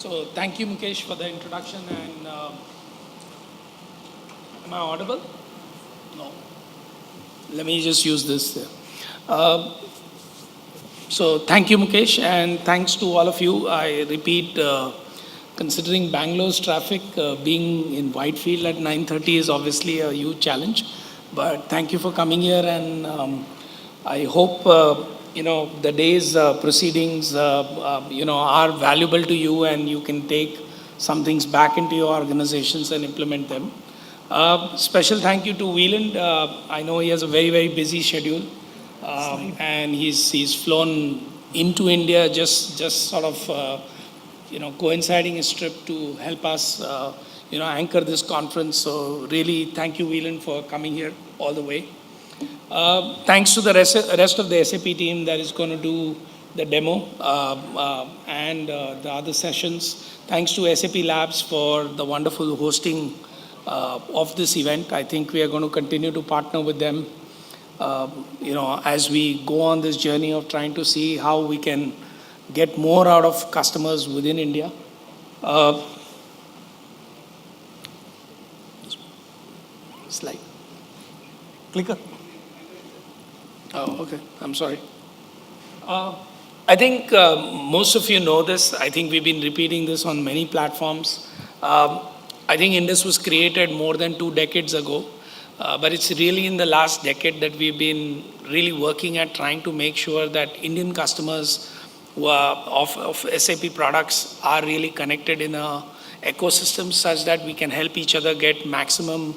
So thank you, Mukesh, for the introduction. And am I audible? No. Let me just use this. Uh, so thank you, Mukesh, and thanks to all of you. I repeat, considering Bangalore's traffic, being in Whitefield at 9:30 is obviously a huge challenge. But thank you for coming here, and I hope the day's proceedings are valuable to you, and you can take some things back into your organizations and implement them. Special thank you to Wieland. I know he has a very busy schedule, and he's flown into India just sort of coinciding his trip to help us anchor this conference. So really, thank you, Wieland, for coming here all the way. Thanks to the rest of the SAP team that is going to do the demo and the other sessions. Thanks to SAP Labs for the wonderful hosting of this event. I think we are going to continue to partner with them, as we go on this journey of trying to see how we can get more out of customers within India. Slide. Clicker. Oh, okay. I'm sorry. I think most of you know this. I think we've been repeating this on many platforms. I think Indus was created more than 2 decades ago, but it's really in the last decade that we've been really working at trying to make sure that Indian customers of SAP products are really connected in a ecosystem such that we can help each other get maximum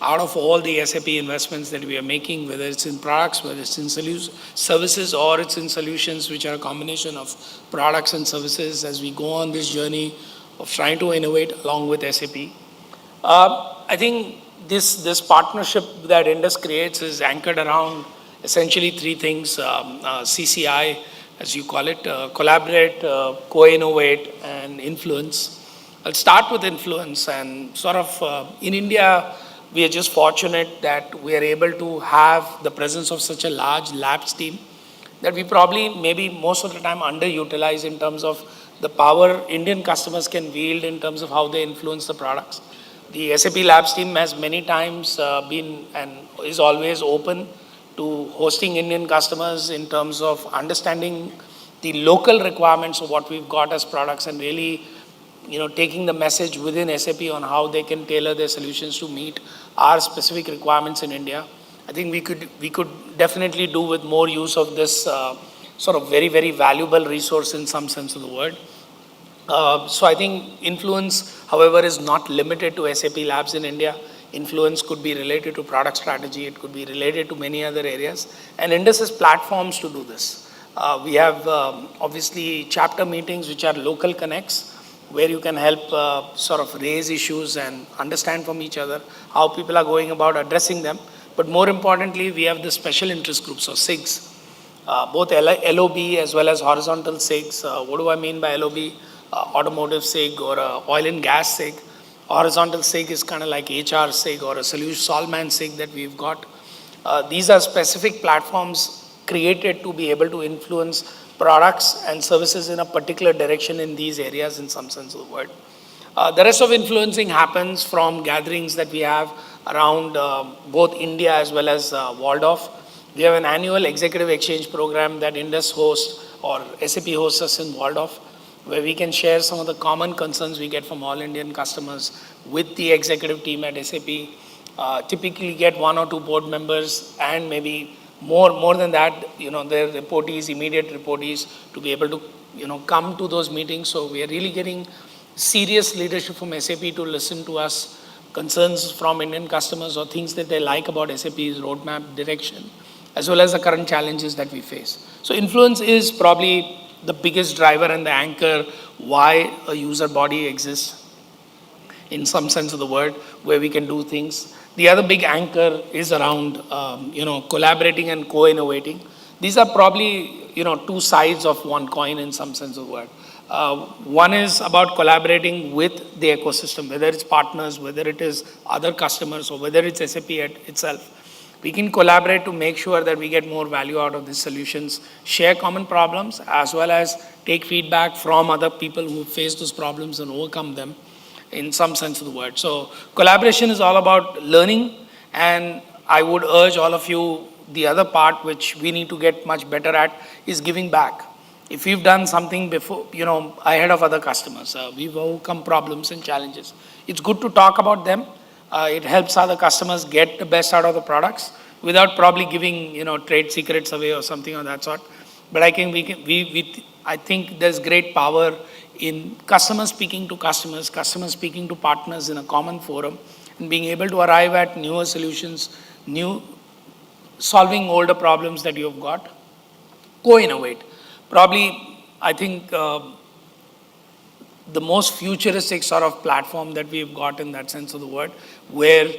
out of all the SAP investments that we are making, whether it's in products, whether it's in services, or it's in solutions, which are a combination of products and services as we go on this journey of trying to innovate along with SAP. I think this partnership that Indus creates is anchored around essentially three things, CCI, as you call it, collaborate, co-innovate, and influence. I'll start with influence, and sort of in India, we are just fortunate that we are able to have the presence of such a large labs team that we probably maybe most of the time underutilize in terms of the power Indian customers can wield in terms of how they influence the products. The SAP Labs team has many times been and is always open to hosting Indian customers in terms of understanding the local requirements of what we've got as products and really taking the message within SAP on how they can tailor their solutions to meet our specific requirements in India. I think we could definitely do with more use of this sort of very valuable resource in some sense of the word. So I think influence, however, is not limited to SAP Labs in India. Influence could be related to product strategy. It could be related to many other areas. And Indus has platforms to do this. We have obviously chapter meetings, which are local connects, where you can help sort of raise issues and understand from each other how people are going about addressing them. But more importantly, we have the special interest groups or SIGs, both LOB as well as horizontal SIGs. What do I mean by LOB? Automotive SIG or oil and gas SIG. Horizontal SIG is kind of like HR SIG or a solution Solman SIG that we've got. These are specific platforms created to be able to influence products and services in a particular direction in these areas in some sense of the word. The rest of influencing happens from gatherings that we have around both India as well as Waldorf. We have an annual executive exchange program that Indus hosts or SAP hosts us in Waldorf, where we can share some of the common concerns we get from all Indian customers with the executive team at SAP. Typically get 1 or 2 board members and maybe more than that, their reportees, immediate reportees, to be able to, come to those meetings. So we are really getting serious leadership from SAP to listen to us, concerns from Indian customers or things that they like about SAP's roadmap direction, as well as the current challenges that we face. So influence is probably the biggest driver and the anchor why a user body exists in some sense of the word, where we can do things. The other big anchor is around, collaborating and co-innovating. These are probably, 2 sides of one coin in some sense of the word. One is about collaborating with the ecosystem, whether it's partners, whether it is other customers, or whether it's SAP itself. We can collaborate to make sure that we get more value out of these solutions, share common problems, as well as take feedback from other people who face those problems and overcome them in some sense of the word. So collaboration is all about learning, and I would urge all of you, the other part which we need to get much better at is giving back. If we've done something before, ahead of other customers, we've overcome problems and challenges. It's good to talk about them. It helps other customers get the best out of the products without probably giving, trade secrets away or something of that sort. But I think I think there's great power in customers speaking to customers speaking to partners in a common forum, and being able to arrive at newer solutions, new solving older problems that you've got, co-innovate. Probably, I think the most futuristic sort of platform that we've got in that sense of the word, where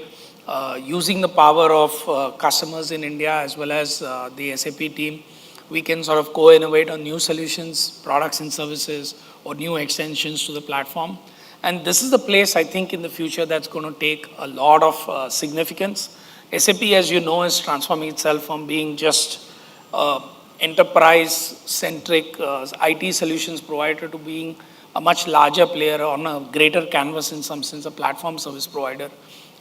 using the power of customers in India as well as the SAP team, we can sort of co-innovate on new solutions, products and services, or new extensions to the platform. And this is the place, I think, in the future that's going to take a lot of significance. SAP, as you know, is transforming itself from being just enterprise-centric IT solutions provider to being a much larger player on a greater canvas, in some sense, a platform service provider,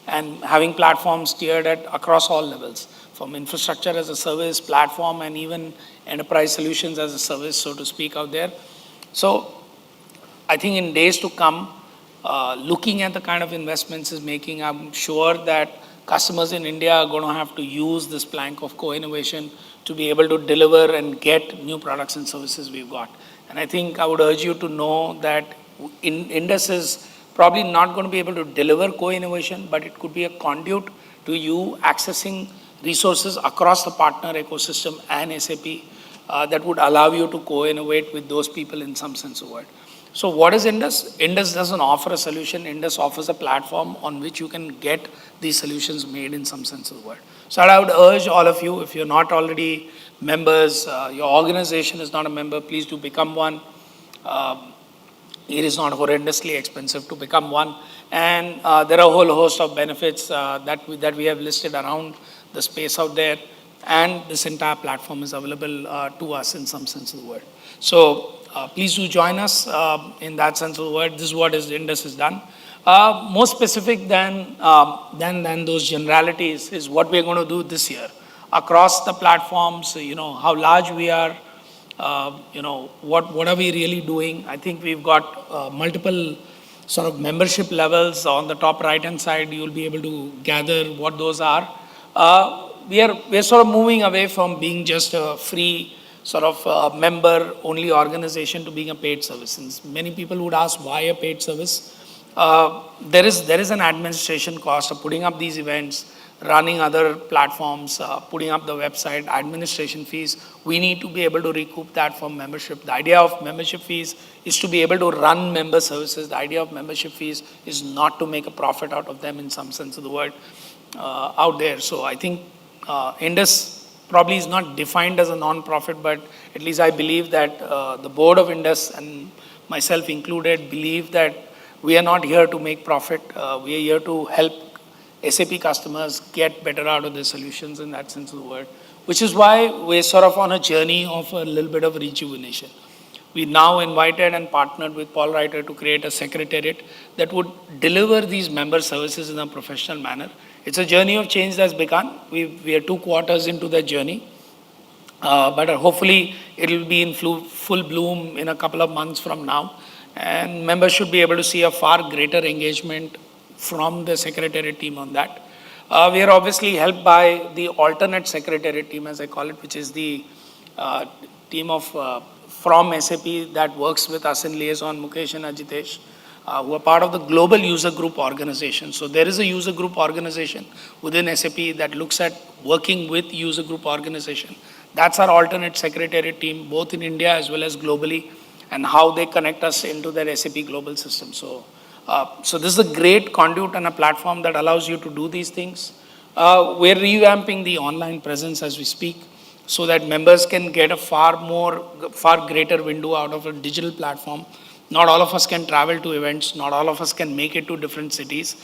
and having platforms tiered at across all levels, from infrastructure as a service, platform, and even enterprise solutions as a service, so to speak, out there. So I think in days to come, looking at the kind of investments is making, I'm sure that customers in India are going to have to use this plank of co-innovation to be able to deliver and get new products and services we've got. And I think I would urge you to know that INDUS is probably not going to be able to deliver co-innovation, but it could be a conduit to you accessing resources across the partner ecosystem and SAP that would allow you to co-innovate with those people in some sense of word. So what is INDUS? INDUS doesn't offer a solution. INDUS offers a platform on which you can get these solutions made in some sense of the word. So I would urge all of you, if you're not already members, your organization is not a member, please do become one. It is not horrendously expensive to become one. And there are a whole host of benefits that we have listed around the space out there. And this entire platform is available to us in some sense of the word. So please do join us in that sense of the word. This is what INDUS has done. More specific than those generalities is what we're going to do this year across the platforms. How large we are. What are we really doing? I think we've got multiple sort of membership levels. On the top right hand side, you'll be able to gather what those are. We're sort of moving away from being just a free sort of member only organization to being a paid service. And many people would ask, why a paid service? There is an administration cost of putting up these events, running other platforms, putting up the website, administration fees. We need to be able to recoup that from membership. The idea of membership fees is to be able to run member services. The idea of membership fees is not to make a profit out of them in some sense of the word out there. So I think INDUS probably is not defined as a non-profit, but at least I believe that the board of INDUS and myself included believe that we are not here to make profit. We are here to help SAP customers get better out of the solutions in that sense of the word, which is why we're sort of on a journey of a little bit of rejuvenation. We now invited and partnered with Paul Reiter to create a secretariat that would deliver these member services in a professional manner. It's a journey of change that's begun. We are 2 quarters into that journey, but hopefully it will be in full bloom in a couple of months from now. And members should be able to see a far greater engagement from the secretariat team on that. We are obviously helped by the alternate secretariat team, as I call it, which is the team of from SAP that works with us in liaison, Mukesh and Ajitesh, who are part of the global user group organization. So there is a user group organization within SAP that looks at working with user group organization. That's our alternate secretariat team, both in India as well as globally, and how they connect us into their SAP global system. So this is a great conduit and a platform that allows you to do these things. We're revamping the online presence as we speak, so that members can get a far greater window out of a digital platform. Not all of us can travel to events. Not all of us can make it to different cities.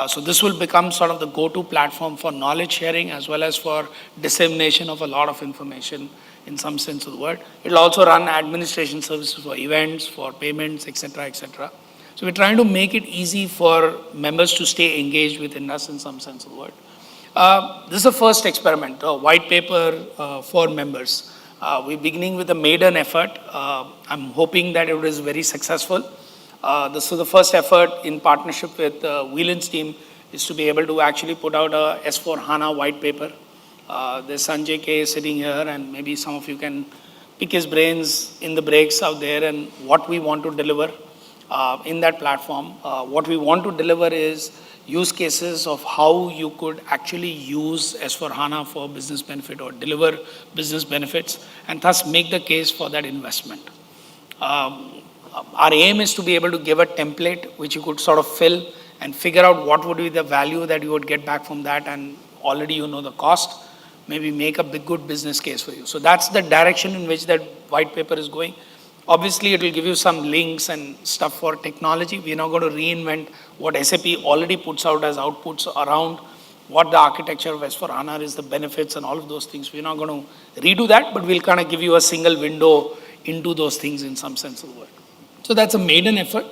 So this will become sort of the go-to platform for knowledge sharing as well as for dissemination of a lot of information in some sense of the word. It'll also run administration services for events, for payments, etc., etc. So we're trying to make it easy for members to stay engaged with INDUS in some sense of the word. This is the first experiment, a white paper for members. We're beginning with a maiden effort. I'm hoping that it is very successful. This is the first effort in partnership with Whelan's team is to be able to actually put out a S4 HANA white paper. There's Sanjay K sitting here, and maybe some of you can pick his brains in the breaks out there and what we want to deliver in that platform. What we want to deliver is use cases of how you could actually use S4 HANA for business benefit or deliver business benefits and thus make the case for that investment. Our aim is to be able to give a template which you could sort of fill and figure out what would be the value that you would get back from that, and already you know the cost, maybe make a good business case for you. So that's the direction in which that white paper is going. Obviously, it will give you some links and stuff for technology. We're not going to reinvent what SAP already puts out as outputs around what the architecture of S4 HANA is, the benefits and all of those things. We're not going to redo that, but we'll kind of give you a single window into those things in some sense of the word. So that's a maiden effort.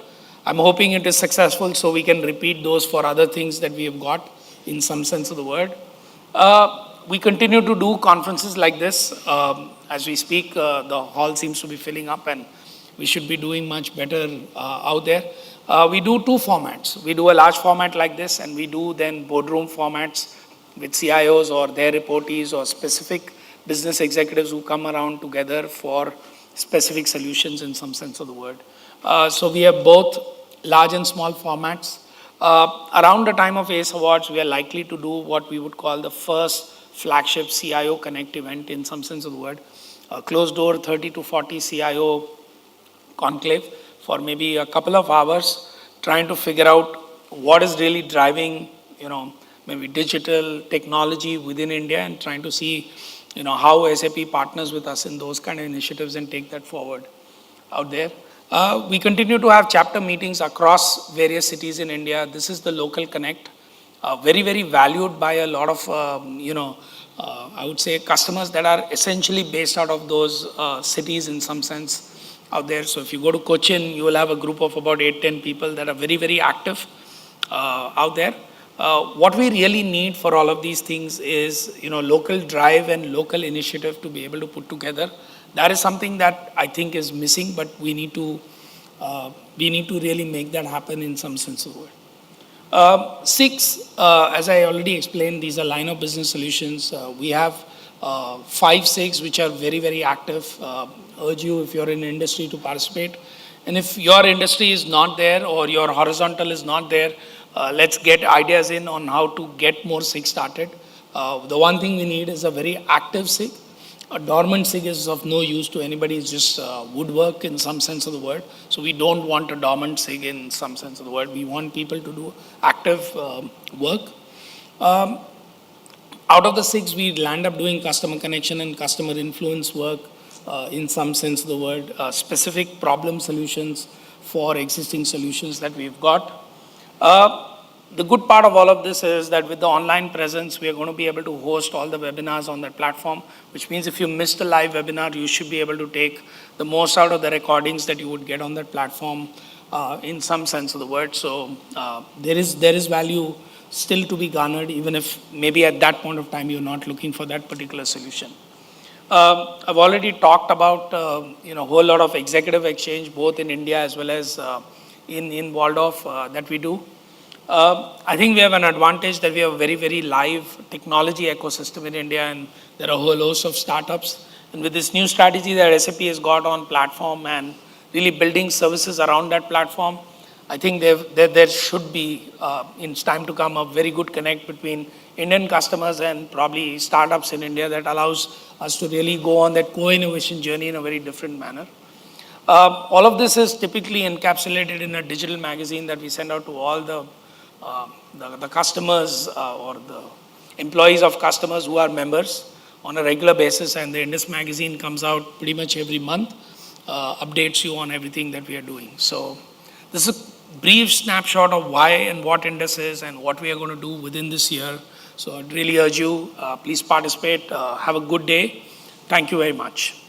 I'm hoping it is successful so we can repeat those for other things that we have got in some sense of the word. We continue to do conferences like this. As we speak, the hall seems to be filling up and we should be doing much better out there. We do two formats. We do a large format like this, and we do then boardroom formats with CIOs or their reportees or specific business executives who come around together for specific solutions in some sense of the word. So we have both large and small formats. Around the time of ACE Awards, we are likely to do what we would call the first flagship CIO Connect event in some sense of the word. A closed door 30 to 40 CIO conclave for maybe a couple of hours, trying to figure out what is really driving, maybe digital technology within India, and trying to see, how SAP partners with us in those kind of initiatives and take that forward out there. We continue to have chapter meetings across various cities in India. This is the local connect, very, very valued by a lot of, I would say customers that are essentially based out of those cities in some sense out there. So if you go to Cochin, you will have a group of about 8-10 people that are very, very active out there. What we really need for all of these things is, local drive and local initiative to be able to put together. That is something that I think is missing, but we need to really make that happen in some sense of the word. 6, as I already explained, these are line of business solutions. We have 5, 6 which are very, very active. Urge you, if you're in industry, to participate. And if your industry is not there or your horizontal is not there, let's get ideas in on how to get more SIG started. The one thing we need is a very active SIG. A dormant SIG is of no use to anybody. It's just woodwork in some sense of the word. So we don't want a dormant SIG in some sense of the word. We want people to do active work. Out of the 6, we land up doing customer connection and customer influence work in some sense of the word, specific problem solutions for existing solutions that we've got. The good part of all of this is that with the online presence, we are going to be able to host all the webinars on that platform, which means if you missed a live webinar, you should be able to take the most out of the recordings that you would get on that platform in some sense of the word. So there is value still to be garnered, even if maybe at that point of time you're not looking for that particular solution. I've already talked about a whole lot of executive exchange, both in India as well as in Waldorf that we do. I think we have an advantage that we have a very, very live technology ecosystem in India, and there are a whole host of startups. And with this new strategy that SAP has got on platform and really building services around that platform, I think there should be, in time to come, a very good connect between Indian customers and probably startups in India that allows us to really go on that co-innovation journey in a very different manner. All of this is typically encapsulated in a digital magazine that we send out to all the customers or the employees of customers who are members on a regular basis, and the INDUS magazine comes out pretty much every month, updates you on everything that we are doing. So this brief snapshot of why and what INDUS is and what we are going to do within this year. So I'd really urge you, please participate. Have a good day. Thank you very much.